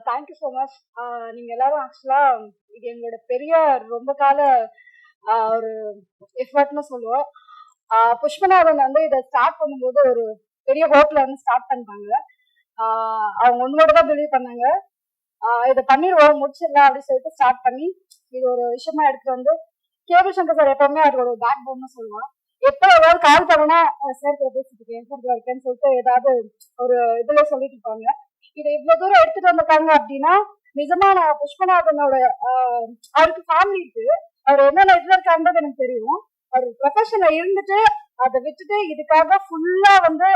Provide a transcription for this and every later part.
Thank you so much. நீங்க எல்லாரும் ஆக்சுவலா இது எங்களோட பெரிய ரொம்ப கால ஒரு எஃபர்ட்னு சொல்லுவோம். புஷ்பநாதன் வந்து இதை ஸ்டார்ட் பண்ணும்போது ஒரு பெரிய ஹோப்ல வந்து ஸ்டார்ட் பண்ணிட்டாங்க. அவங்க உங்களோட தான் பிலீவ் பண்ணாங்க. இதை பண்ணிடுவோம் முடிச்சிடலாம் அப்படின்னு சொல்லிட்டு ஸ்டார்ட் பண்ணி இது ஒரு விஷயமா எடுத்துட்டு வந்து கேபிள் சங்கர் சார் எப்பவுமே அது ஒரு பேக் போன்னு சொல்லுவான். எப்போ ஏதாவது கால் பண்ணா சார் பேசிட்டு இருக்கேன் சார் இருக்கேன்னு சொல்லிட்டு ஏதாவது ஒரு இதுல சொல்லிட்டு இருப்பாங்க. இதை இவ்வளவு தூரம் எடுத்துட்டு வந்திருக்காங்க அப்படின்னா நிஜமா நான் புஷ்பநாதனோட அவருக்கு ஃபேமிலி இருக்கு, அவர் என்னென்ன இதுல இருக்காருன்றது எனக்கு தெரியும். அவர் ப்ரொஃபஷன்ல இருந்துட்டு அதை விட்டுட்டு இதுக்காக ஃபுல்லா வந்து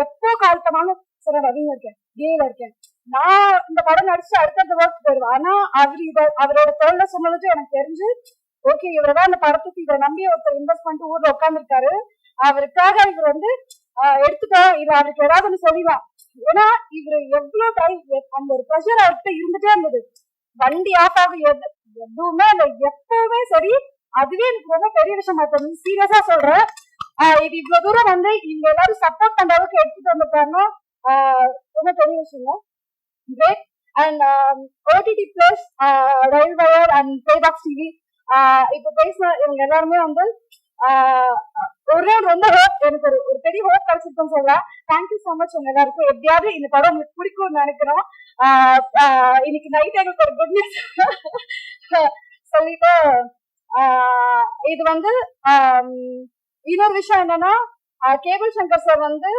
எப்போ கால் பண்ணாலும் சார் ரவிங்க இருக்கேன் கேல இருக்கேன் நான் இந்த படம் நடிச்சு அடுத்தடுத்த ஒர்க் போயிடுவேன். ஆனா அவரோட தொழில சொன்னது எனக்கு தெரிஞ்சு ஓகே இவரதான் அந்த படத்துக்கு இதை நம்பி ஒருத்தர் இன்வெஸ்ட் பண்ணிட்டு ஊர்ல உட்காந்துருக்காரு, அவருக்காக இவர் வந்து எடுத்துட்டோம் இவர் அவருக்கு ஏதாவது ஒன்று சொல்லிடலாம். ஏன்னா இவரு எவ்வளவு டைம் அந்த ஒரு ப்ரெஷர் அவர்கிட்ட இருந்துட்டே இருந்தது. வண்டி ஆஃப் ஆகும் எதுவுமே அந்த எப்பவுமே சரி. அதுவே எனக்கு ரொம்ப பெரிய விஷயமா இருக்கு, சீரியஸா சொல்றேன். இது இவ்வளவு தூரம் வந்து இவங்க எல்லாரும் சப்போர்ட் பண்ற அளவுக்கு எடுத்துட்டு வந்திருக்காருன்னா ரொம்ப பெரிய விஷயம். Great. And OTT plus RailWire and Playbox TV இப்ப பேசின இவங்க எல்லாருமே வந்து ஒரே ரொம்ப ஹோப் எனக்கு ஒரு பெரிய ஹோப் கிடைச்சிருக்குன்னு சொல்லலாம். தேங்க்யூ ஸோ மச் உங்க எல்லாருக்கும். எப்படியாவது இந்த படம் உங்களுக்கு பிடிக்கும்னு நினைக்கிறோம். இன்னைக்கு நைட் எனக்கு ஒரு குட் நியூஸ் சொல்லிட்டு இது வந்து இன்னொரு விஷயம் என்னன்னா கேபிள் சங்கர் சார் வந்து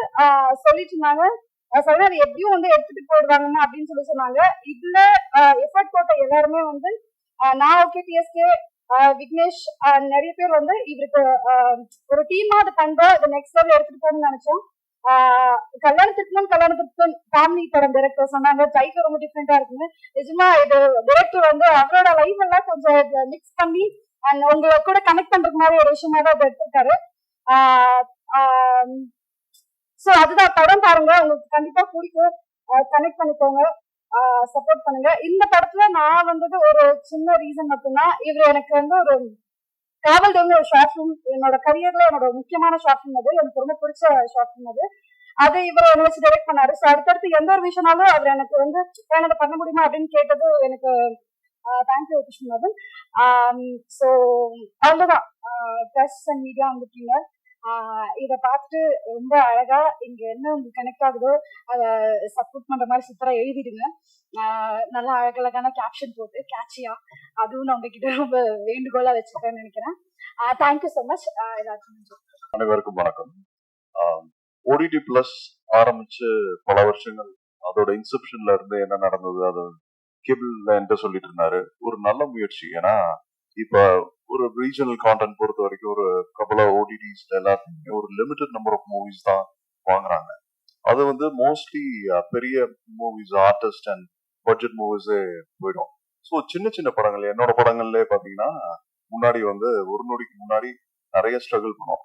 சொல்லிட்டு இருந்தாங்க சொன்னாரு எப்படியும் வந்து எடுத்துட்டு போயிடுவாங்க அப்படின்னு சொல்லி சொன்னாங்க. இதுல எஃபர்ட் போட்ட எல்லாருமே வந்து நான் ஓகே டிஎஸ்கே விக்னேஷ் நிறைய பேர் வந்து இவருக்கு ஒரு டீமா அது பண்றோம் இதை நெக்ஸ்ட் லெவல் எடுத்துட்டு போகணும்னு நினைச்சோம். கல்யாணத்திற்கு ஃபேமிலி படம் டைரக்டர் சொன்னாங்க டைட்டில் ரொம்ப டிஃப்ரெண்டா இருக்குன்னு. நிஜமா இது டைரக்டர் வந்து அவரோட லைஃப் எல்லாம் கொஞ்சம் மிக்ஸ் பண்ணி அண்ட் உங்களை கூட கனெக்ட் பண்றது மாதிரி ஒரு விஷயமா தான் அதை எடுத்திருக்காரு. சோ அதுதான் படம் பாருங்க, உங்களுக்கு கண்டிப்பா பிடிக்கும், கனெக்ட் பண்ணிக்கோங்க, சப்போர்ட் பண்ணுங்க. இந்த படத்துல நான் வந்தது ஒரு சின்ன ரீசன் மட்டும்தான். இவர் எனக்கு வந்து ஒரு டிராவல் டைம்ல ஒரு ஷார்ட் ஃபிலிம் என்னோட கரியர்ல என்னோட முக்கியமான ஷார்ட் ஃபிலிம் அது எனக்கு ரொம்ப பிடிச்ச ஷார்ட் ஃபிலிம் அது இவர் என்ன வச்சு டைரக்ட் பண்ணாரு. ஸோ அடுத்தடுத்து எந்த ஒரு விஷயம்னாலும் அவர் எனக்கு வந்து எனக்கு பண்ண முடியுமா அப்படின்னு கேட்டது எனக்கு தேங்க்யூ கிருஷ்ணநாதன். ஸோ அவ்வளோதான். ப்ரெஸ் அண்ட் மீடியா வந்துட்டீங்க, இதை பார்த்துட்டு ரொம்ப அழகா இங்க என்ன உங்களுக்கு கனெக்ட் ஆகுதோ அதை சப்போர்ட் பண்ற மாதிரி சூப்பரா எழுதிடுங்க. நல்லா அழகழகான கேப்ஷன் போட்டு கேட்சியா அதுவும் நான் உங்ககிட்ட ரொம்ப வேண்டுகோளா வச்சிருக்கேன்னு நினைக்கிறேன். தேங்க்யூ ஸோ மச் எல்லாருக்கும். அனைவருக்கும் வணக்கம். ஓடிடி பிளஸ் ஆரம்பிச்சு பல வருஷங்கள் அதோட இன்செப்ஷன்ல இருந்து என்ன நடந்தது அது கேபிள்ல என்கிட்ட சொல்லிட்டு இருந்தாரு. ஒரு நல்ல முயற்சி. ஏன்னா இப்ப ஒரு ரீஜனல் கான்டென்ட் பொறுத்த வரைக்கும் ஒரு கபல ஓடிடிஸ் எல்லாருமே ஒரு லிமிடெட் நம்பர் ஆஃப் மூவிஸ் தான் வாங்குறாங்க. அது வந்து மோஸ்ட்லி பெரிய மூவிஸ் ஆர்டிஸ்ட் அண்ட் பட்ஜெட் மூவிஸே போயிடும். ஸோ சின்ன சின்ன படங்கள் என்னோட படங்கள்ல பாத்தீங்கன்னா முன்னாடி வந்து ஒரு நொடிக்கு முன்னாடி நிறைய ஸ்ட்ரகிள் பண்ணோம்.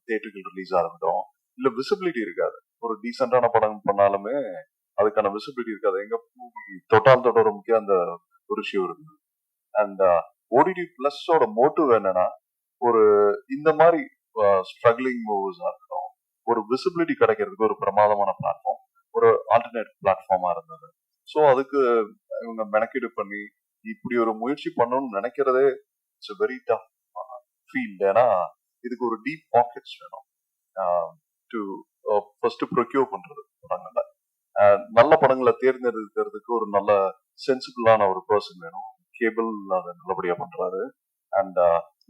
தியேட்டர்கள் ரிலீஸ் ஆகட்டும் இல்ல விசிபிலிட்டி இருக்காது. ஒரு டீசென்டான படம் பண்ணாலுமே அதுக்கான விசிபிலிட்டி இருக்காது. எங்க மூவி தொட்டால் தொடர முக்கிய அந்த ஒரு விஷயம் இருக்குது. அண்ட் ஓடிடி பிளஸோட மோட்டிவ் என்னன்னா ஒரு இந்த மாதிரி ஸ்ட்ரகிளிங் மூவிஸா இருக்கட்டும் ஒரு விசிபிலிட்டி கிடைக்கிறதுக்கு ஒரு பிரமாதமான பிளாட்ஃபார்ம், ஒரு ஆல்டர்னேட் பிளாட்ஃபார்மா இருந்தது. ஸோ அதுக்கு இவங்க மெனக்கெடு பண்ணி இப்படி ஒரு முயற்சி பண்ணணும்னு நினைக்கிறதே இட்ஸ் வெரி டஃப் ஃபீல்ட். ஏன்னா இதுக்கு ஒரு டீப் பாக்கெட்ஸ் வேணும் டு ஃபர்ஸ்ட் ப்ரொக்யூர் பண்றது படங்கள்ல. நல்ல படங்களை தேர்ந்தெடுக்கிறதுக்கு ஒரு நல்ல சென்சிபிளான ஒரு பர்சன் வேணும். கேபிள் அதை நல்லபடியா பண்றாரு. அண்ட்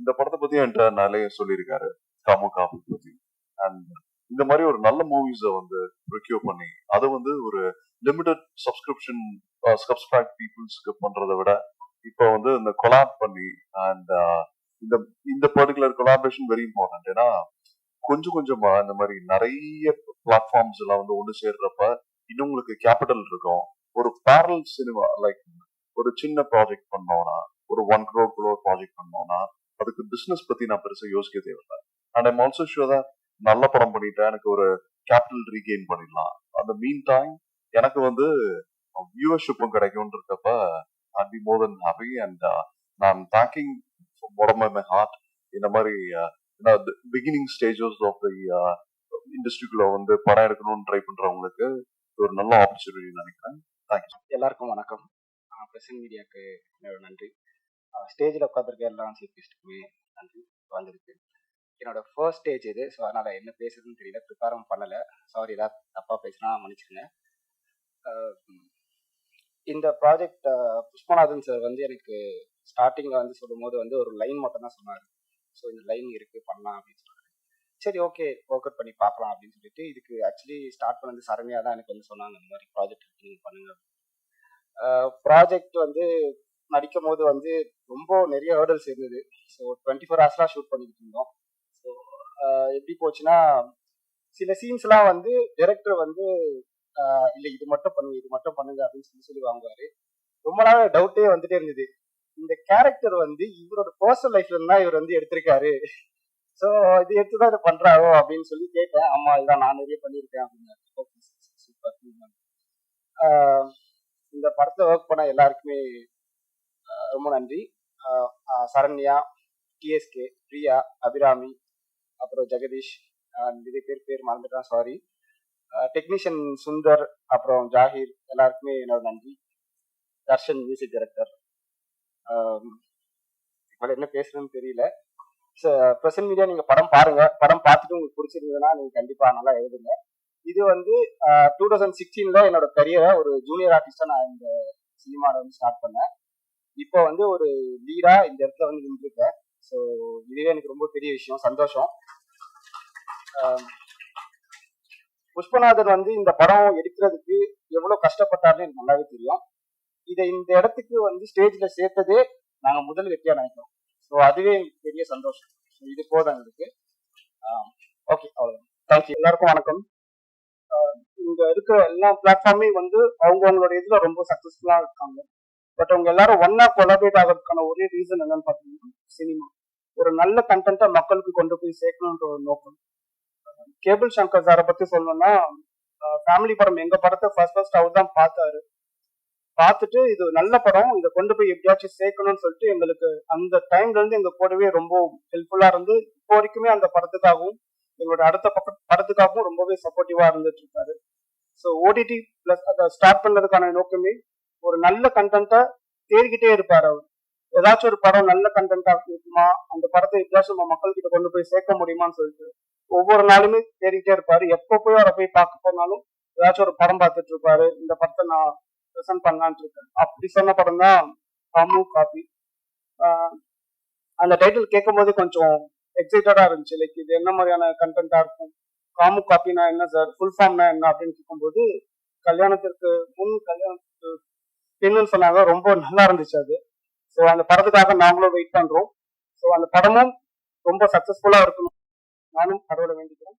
இந்த படத்தை பத்தி என்கிட்ட நிறைய சொல்லியிருக்காரு, காமு காப்பு பத்தி. அண்ட் இந்த மாதிரி ஒரு நல்ல மூவிஸை வந்து ப்ரொக்யூர் பண்ணி அதை வந்து ஒரு லிமிடெட் சப்ஸ்கிரைப் பீப்புள்ஸ்க்கு பண்றதை விட இப்போ வந்து இந்த கொலாப் பண்ணி அண்ட் இந்த இந்த பர்டிகுலர் கொலாபரேஷன் வெரி இம்பார்ட்டன்ட். ஏன்னா கொஞ்சம் கொஞ்சமா இந்த மாதிரி நிறைய பிளாட்ஃபார்ம்ஸ் எல்லாம் வந்து ஒன்று சேர்றப்ப இன்னும் உங்களுக்கு கேபிட்டல் இருக்கும். ஒரு பேரல் சினிமா லைக் ஒரு சின்ன ப்ராஜெக்ட் பண்ணோம்னா ஒரு 1 crore ப்ராஜெக்ட் பண்ணோம்னா அதுக்கு பிசினஸ் பத்தி நான் பெருசா யோசிக்க தேவையில்லை. அண்ட் ஐம் ஆல்சோ ஷூர் தான் நல்ல படம் பண்ணிட்டேன் எனக்கு ஒரு கேபிட்டல் ரீகெயின் பண்ணிடலாம். அந்த மீன் டைம் எனக்கு வந்து வியூவர்ஷிப்பும் கிடைக்கும்ன்றப்ப I'd be more than happy. And நான் thanking from bottom of my heart இந்த மாதிரி பிகினிங் ஸ்டேஜஸ் ஆஃப் தி இண்டஸ்ட்ரிக்குள்ள வந்து படம் எடுக்கணும்னு ட்ரை பண்றவங்களுக்கு ஒரு நல்ல ஆப்பர்ச்சுனிட்டி நினைக்கிறேன். தேங்க்யூ. எல்லாருக்கும் வணக்கம். பிரசன்ட் மீடியாவுக்கு என்னோட நன்றி. ஸ்டேஜில் உட்காந்துருக்க எல்லா சீஃபிஸ்ட்டுக்குமே நன்றி வந்திருக்கு. என்னோட ஃபர்ஸ்ட் ஸ்டேஜ் இது. ஸோ அதனால் என்ன பேசுறதுன்னு தெரியல, ப்ரிப்பேரும் பண்ணலை. சாரி, ஏதாவது தப்பாக பேசினா மன்னிச்சுக்கங்க. இந்த ப்ராஜெக்ட் புஷ்பநாதன் சார் வந்து எனக்கு ஸ்டார்டிங்கில் வந்து சொல்லும் போது வந்து ஒரு லைன் மட்டும் தான் சொன்னார். ஸோ இந்த லைன் இருக்குது பண்ணலாம் அப்படின்னு சொன்னார். சரி, ஓகே, ஒர்க் அவுட் பண்ணி பார்க்கலாம் அப்படின்னு சொல்லிட்டு இதுக்கு ஆக்சுவலி ஸ்டார்ட் பண்ணது சரண்யா தான் எனக்கு வந்து சொன்னாங்க, இந்த மாதிரி ப்ராஜெக்ட் இருக்கு நீங்கள் பண்ணுங்க. ப்ராஜெக்ட் வந்து நடிக்கும் போது வந்து ரொம்ப நிறைய ஹேர்டல்ஸ் இருந்தது. ஸோ 24 ஹவர்ஸ்லாம் ஷூட் பண்ணிக்கிட்டு இருந்தோம். ஸோ எப்படி போச்சுன்னா, சில சீன்ஸ்லாம் வந்து டைரக்டர் வந்து இல்லை இது மட்டும் பண்ணுங்க இது மட்டும் பண்ணுங்க அப்படின்னு சொல்லி வாங்குவாரு. ரொம்ப நாள் டவுட்டே வந்துட்டே இருந்தது, இந்த கேரக்டர் வந்து இவரோட பர்சனல் லைஃப்ல இருந்தா இவர் வந்து எடுத்திருக்காரு, ஸோ இது எடுத்துதான் இதை பண்றாரோ அப்படின்னு சொல்லி கேட்டேன். ஆமா, இதான் நான் நிறைய பண்ணியிருக்கேன் அப்படின்னாரு. Okay, super. இந்த படத்துல ஒர்க் பண்ண எல்லாருக்குமே ரொம்ப நன்றி. சரண்யா, டிஎஸ்கே, பிரியா, அபிராமி, அப்புறம் ஜெகதீஷ், நிறைய பேர் மறந்துட்டான், சாரி. டெக்னீஷியன் சுந்தர், அப்புறம் ஜாகிர், எல்லாருக்குமே என்னோட நன்றி. Darshan music director. இவ்வளோ என்ன பேசுறதுன்னு தெரியல. பிரசன்ட் மீடியா நீங்க படம் பாருங்க. படம் பார்த்துட்டு உங்களுக்கு பிடிச்சிருந்ததுன்னா நீங்க கண்டிப்பா நல்லா எழுதுங்க. இது வந்து 2016 என்னோட கரியரை ஒரு ஜூனியர் ஆர்டிஸ்டா நான் இந்த சினிமாவில் வந்து ஸ்டார்ட் பண்ணேன். இப்போ வந்து ஒரு லீடா இந்த இடத்துல வந்து நின்றுருக்கேன். ஸோ இதுவே எனக்கு ரொம்ப பெரிய விஷயம், சந்தோஷம். புஷ்பநாதன் வந்து இந்த படம் எடுக்கிறதுக்கு எவ்வளவு கஷ்டப்பட்டாருன்னு எனக்கு நல்லாவே தெரியும். இதை இந்த இடத்துக்கு வந்து ஸ்டேஜ்ல சேர்த்ததே நாங்க முதல் வெற்றியா நினைக்கிறோம். ஸோ அதுவே எங்களுக்கு பெரிய சந்தோஷம். இது போதும் எங்களுக்கு. ஓகே, அவ்வளவுதான். தேங்க்யூ. எல்லாருக்கும் வணக்கம். இங்க இருக்கிற எல்லா பிளாட்ஃபார்மே வந்து அவங்களோட இதுல ரொம்ப சக்சஸ்ஃபுல்லா இருக்காங்க. பட் அவங்க எல்லாரும் ஒன்னா கொலாபரேட் ஆகிறதுக்கான ஒரே ரீசன் என்னன்னு பாத்தீங்கன்னா, சினிமா ஒரு நல்ல கண்டென்ட்டை மக்களுக்கு கொண்டு போய் சேர்க்கணுன்ற ஒரு நோக்கம். கேபிள் சங்கர் சாரை பத்தி சொல்லணும்னா, ஃபேமிலி படம் எங்க படத்தை ஃபர்ஸ்ட் அவர் தான் பார்த்தாரு. பார்த்துட்டு இது நல்ல படம், இதை கொண்டு போய் எப்படியாச்சும் சேர்க்கணும்னு சொல்லிட்டு எங்களுக்கு அந்த டைம்ல இருந்து எங்க கூடவே ரொம்ப ஹெல்ப்ஃபுல்லா இருந்து இப்போ வரைக்குமே அந்த படத்துக்காகவும் எங்களோட அடுத்த படத்துக்காகவும் ரொம்பவே சப்போர்ட்டிவா இருந்துட்டு இருக்காரு. ஸோ ஓடிடி பிளஸ் அதை ஸ்டார்ட் பண்ணதுக்கான நோக்கமே ஒரு நல்ல கண்டென்ட்டை தேடிக்கிட்டே இருப்பாரு. அவர் ஏதாச்சும் ஒரு படம் நல்ல கண்டென்ட்டா இருக்குமா, அந்த படத்தை எப்படியாச்சும் நம்ம மக்கள் கிட்ட கொண்டு போய் சேர்க்க முடியுமான்னு சொல்லிட்டு ஒவ்வொரு நாளுமே தேடிக்கிட்டே இருப்பாரு. எப்போ போய் அவரை போய் பார்க்க போனாலும் ஏதாச்சும் ஒரு படம் பார்த்துட்டு இருப்பாரு, இந்த படத்தை நான் ப்ரெசென்ட் பண்ணலான்ட்டு இருக்கேன். அப்படி சொன்ன படம் தான் காமு காப்பி. அந்த டைட்டில் கேட்கும் போது கொஞ்சம் எக்ஸைட்டடா இருந்துச்சு. லைக் இது என்ன மாதிரியான கண்டென்ட்டா இருக்கும், காமு காப்பினா என்ன சார், ஃபுல் ஃபார்ம்னா என்ன அப்படின்னு கேட்கும்போது, கல்யாணத்திற்கு முன் கல்யாணத்துக்கு பின்னு சொன்னாங்க. ரொம்ப நல்லா இருந்துச்சு அது. ஸோ அந்த படத்துக்காக நாங்களும் வெயிட் பண்றோம். ஸோ அந்த படமும் ரொம்ப சக்சஸ்ஃபுல்லா இருக்கணும் நானும் கடவுளை வேண்டிக்கிறேன்.